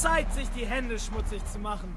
Zeit, sich die Hände schmutzig zu machen.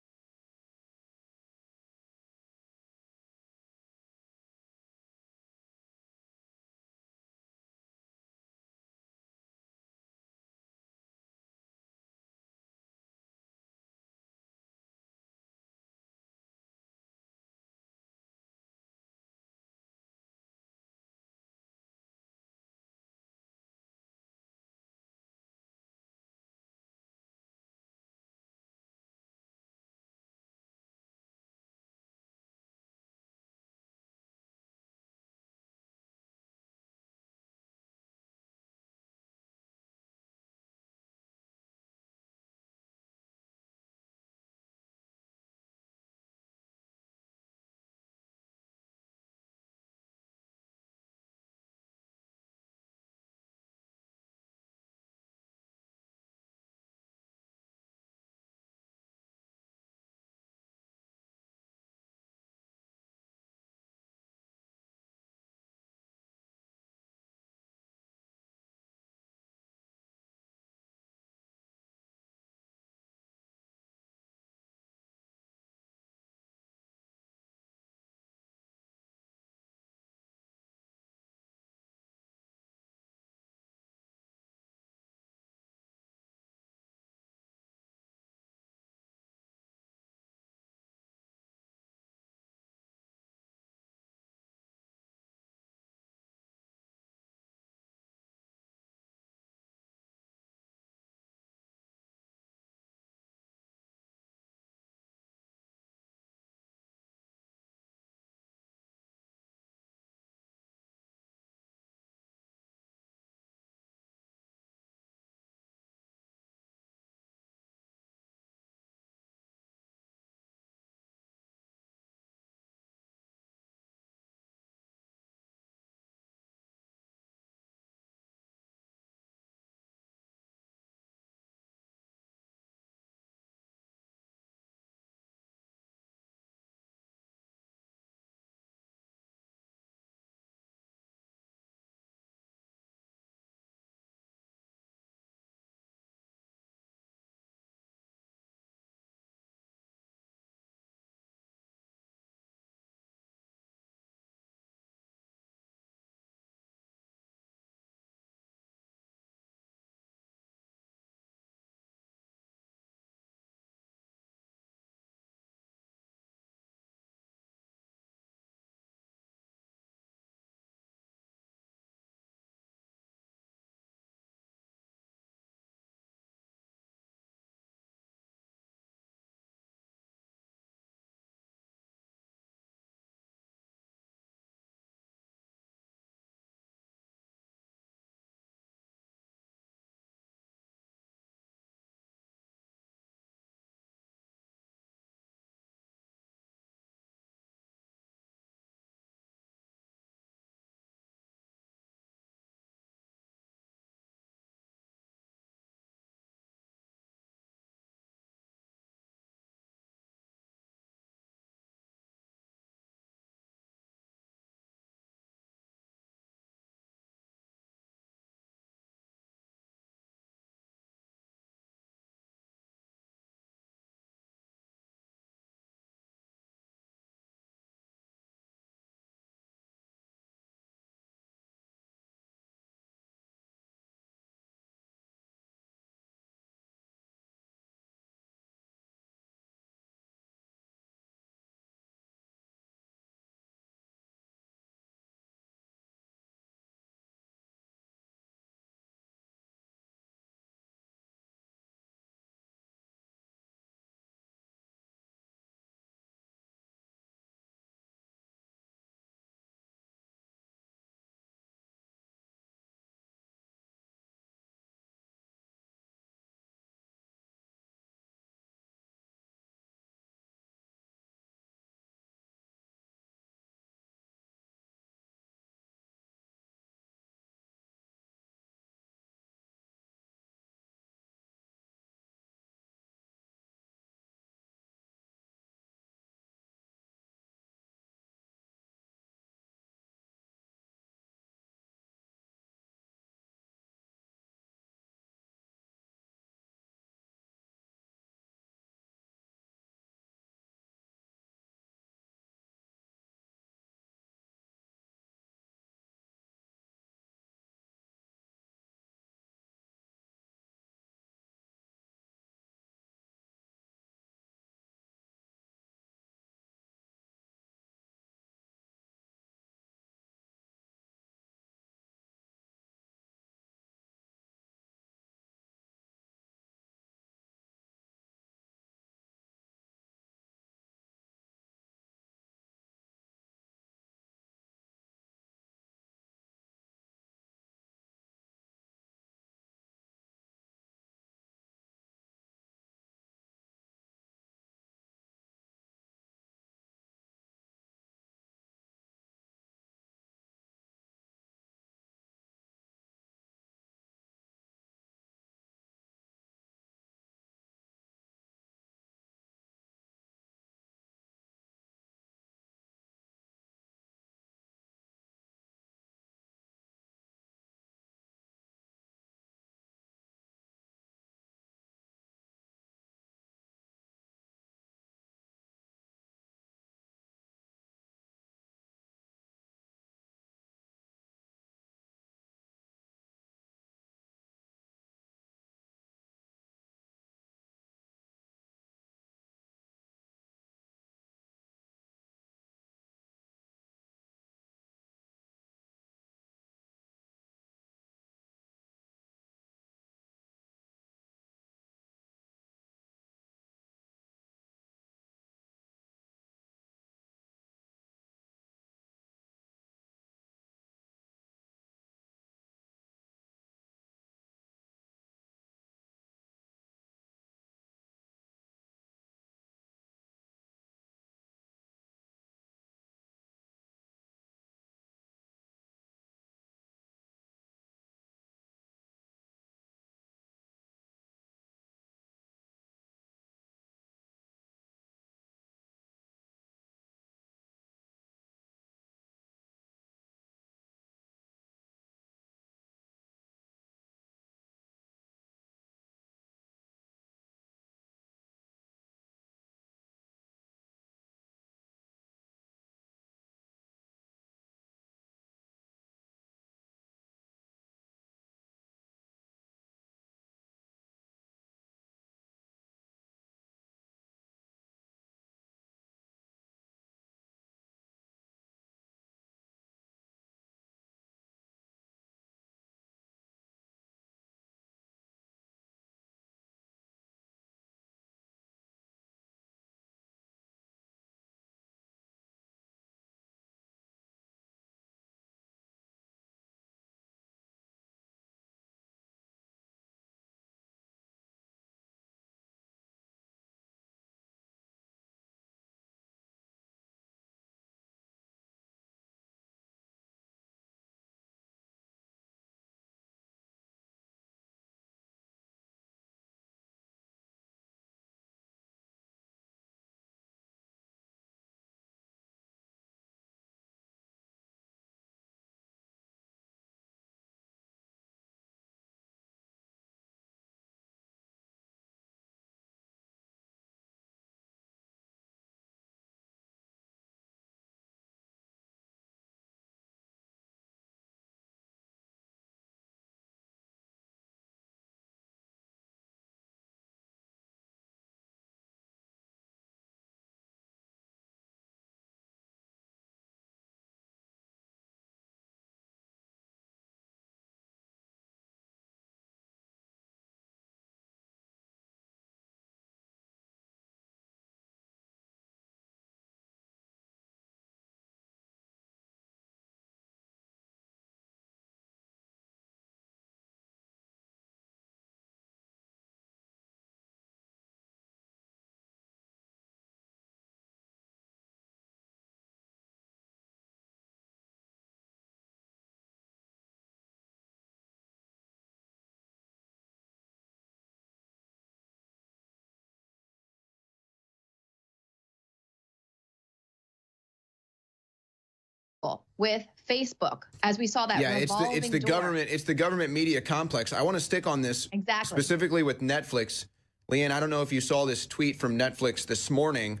cycle with Facebook, as we saw that revolving it's the door. government. It's the government media complex. I want to stick on this specifically with Netflix. Leanne, I don't know if you saw this tweet from Netflix this morning.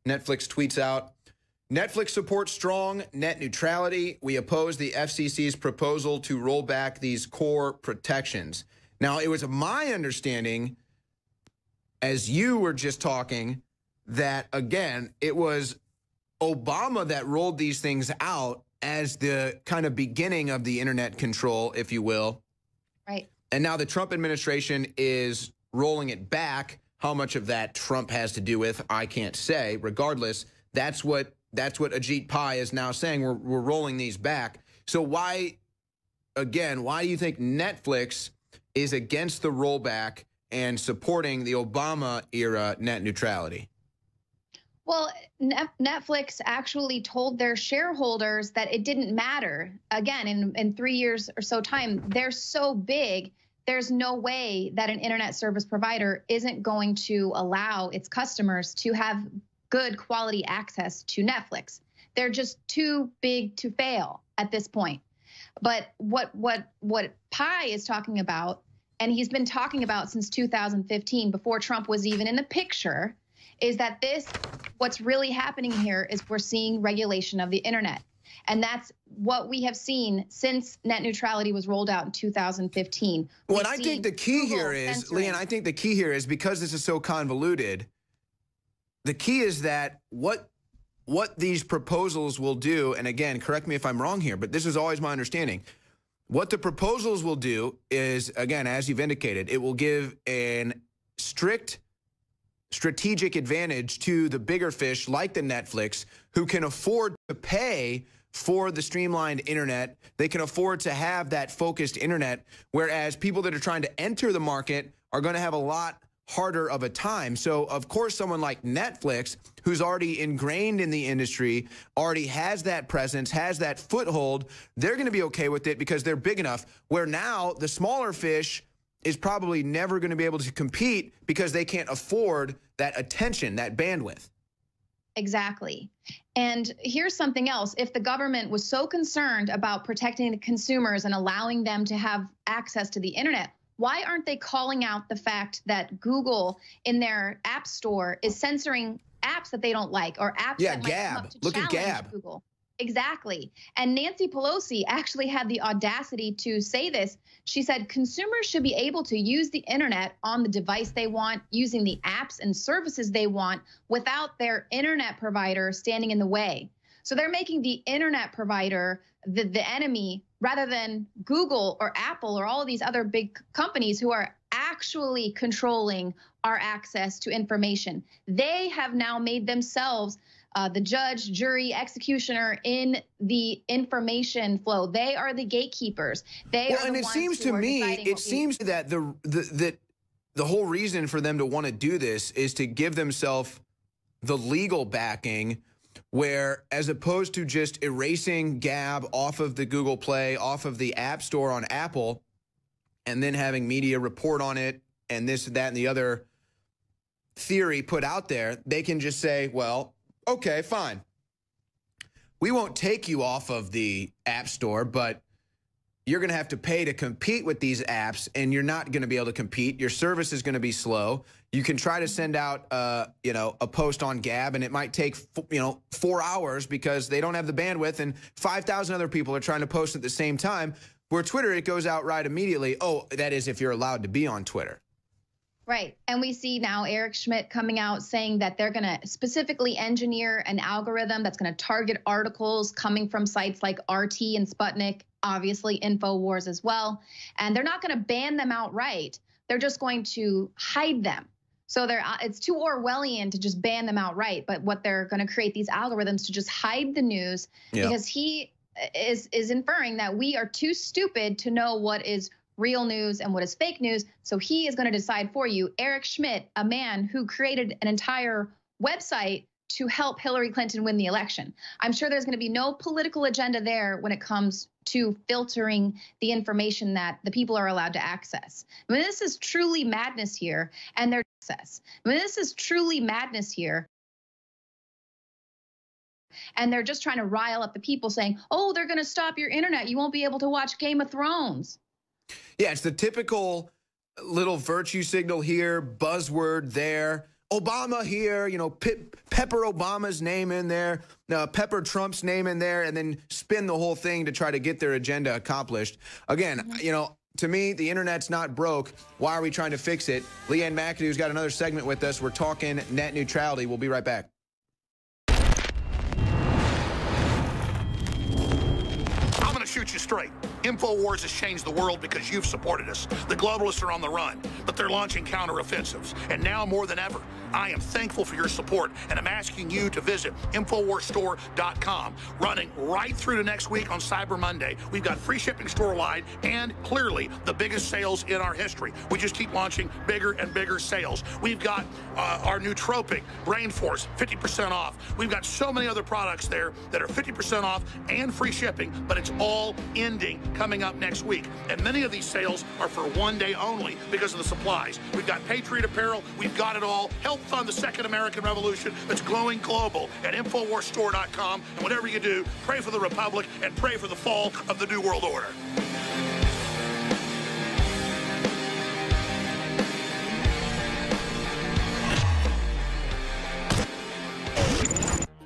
Netflix tweets out, Netflix supports strong net neutrality. We oppose the FCC's proposal to roll back these core protections. Now, it was my understanding, as you were just talking, that, again, it was Obama that rolled these things out as the kind of beginning of the internet control, if you will. Right. And now the Trump administration is rolling it back. How much of that Trump has to do with, I can't say. Regardless, that's what Ajit Pai is now saying. We're rolling these back. So why do you think Netflix is against the rollback and supporting the Obama-era net neutrality? Well, Netflix actually told their shareholders that it didn't matter. Again, in 3 years or so time, they're so big, there's no way that an internet service provider isn't going to allow its customers to have good quality access to Netflix. They're just too big to fail at this point. But what Pai is talking about, and he's been talking about since 2015, before Trump was even in the picture, is that what's really happening here is we're seeing regulation of the internet. And that's what we have seen since net neutrality was rolled out in 2015. Well, I think the key here is, Leanne, I think the key here is, because this is so convoluted, the key is that what these proposals will do, and again, correct me if I'm wrong here, but this is always my understanding. What the proposals will do is, again, as you've indicated, it will give an strict strategic advantage to the bigger fish like the Netflix, who can afford to pay for the streamlined internet. They can afford to have that focused internet, whereas people that are trying to enter the market are going to have a lot harder of a time. So, of course, someone like Netflix, who's already ingrained in the industry, already has that presence, has that foothold, they're going to be okay with it because they're big enough, where now the smaller fish is probably never going to be able to compete because they can't afford that attention, that bandwidth. Exactly. And here's something else. If the government was so concerned about protecting the consumers and allowing them to have access to the internet, why aren't they calling out the fact that Google in their app store is censoring apps that they don't like, or apps that might come up to challenge Google? Exactly. And Nancy Pelosi actually had the audacity to say this. She said consumers should be able to use the internet on the device they want, using the apps and services they want, without their internet provider standing in the way. So they're making the internet provider the enemy, rather than Google or Apple or all of these other big companies who are actually controlling our access to information. They have now made themselves the judge, jury, executioner in the information flow. They are the gatekeepers. They are the ones who are deciding. And it seems to me, it seems that the whole reason for them to want to do this is to give themselves the legal backing, where, as opposed to just erasing Gab off of the Google Play, off of the App Store on Apple, and then having media report on it and this, that, and the other theory put out there, they can just say, well, okay, fine. We won't take you off of the App Store, but you're going to have to pay to compete with these apps, and you're not going to be able to compete. Your service is going to be slow. You can try to send out, a post on Gab, and it might take, 4 hours because they don't have the bandwidth, and 5,000 other people are trying to post at the same time. Where Twitter, it goes out right immediately. Oh, that is if you're allowed to be on Twitter. Right. And we see now Eric Schmidt coming out saying that they're going to specifically engineer an algorithm that's going to target articles coming from sites like RT and Sputnik, obviously InfoWars as well. And they're not going to ban them outright. They're just going to hide them. So it's too Orwellian to just ban them outright. But what they're going to create these algorithms to just hide the news, because he is inferring that we are too stupid to know what is real news and what is fake news. So he is going to decide for you. Eric Schmidt, a man who created an entire website to help Hillary Clinton win the election. I'm sure there's going to be no political agenda there when it comes to filtering the information that the people are allowed to access. I mean, this is truly madness here, and their access. I mean, this is truly madness here. And they're just trying to rile up the people saying, oh, they're going to stop your internet. You won't be able to watch Game of Thrones. Yeah, it's the typical little virtue signal here, buzzword there. Obama here, you know, pepper Obama's name in there, pepper Trump's name in there, and then spin the whole thing to try to get their agenda accomplished. Again, you know, to me, the internet's not broke. Why are we trying to fix it? Leanne McAdoo's got another segment with us. We're talking net neutrality. We'll be right back. I'm going to shoot you straight. InfoWars has changed the world because you've supported us. The globalists are on the run, but they're launching counteroffensives. And now more than ever, I am thankful for your support, and I'm asking you to visit InfoWarsStore.com. Running right through to next week on Cyber Monday, we've got free shipping store-wide and clearly the biggest sales in our history. We just keep launching bigger and bigger sales. We've got our nootropic Rainforest, 50% off. We've got so many other products there that are 50% off and free shipping, but it's all ending coming up next week. And many of these sales are for one day only because of the supplies. We've got Patriot Apparel. We've got it all. Help fund the Second American Revolution that's glowing global at InfoWarsStore.com. And whatever you do, pray for the Republic and pray for the fall of the New World Order.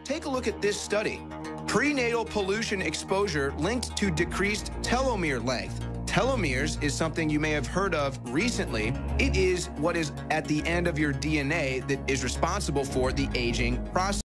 Take a look at this study. Prenatal pollution exposure linked to decreased telomere length. Telomeres is something you may have heard of recently. It is what is at the end of your DNA that is responsible for the aging process.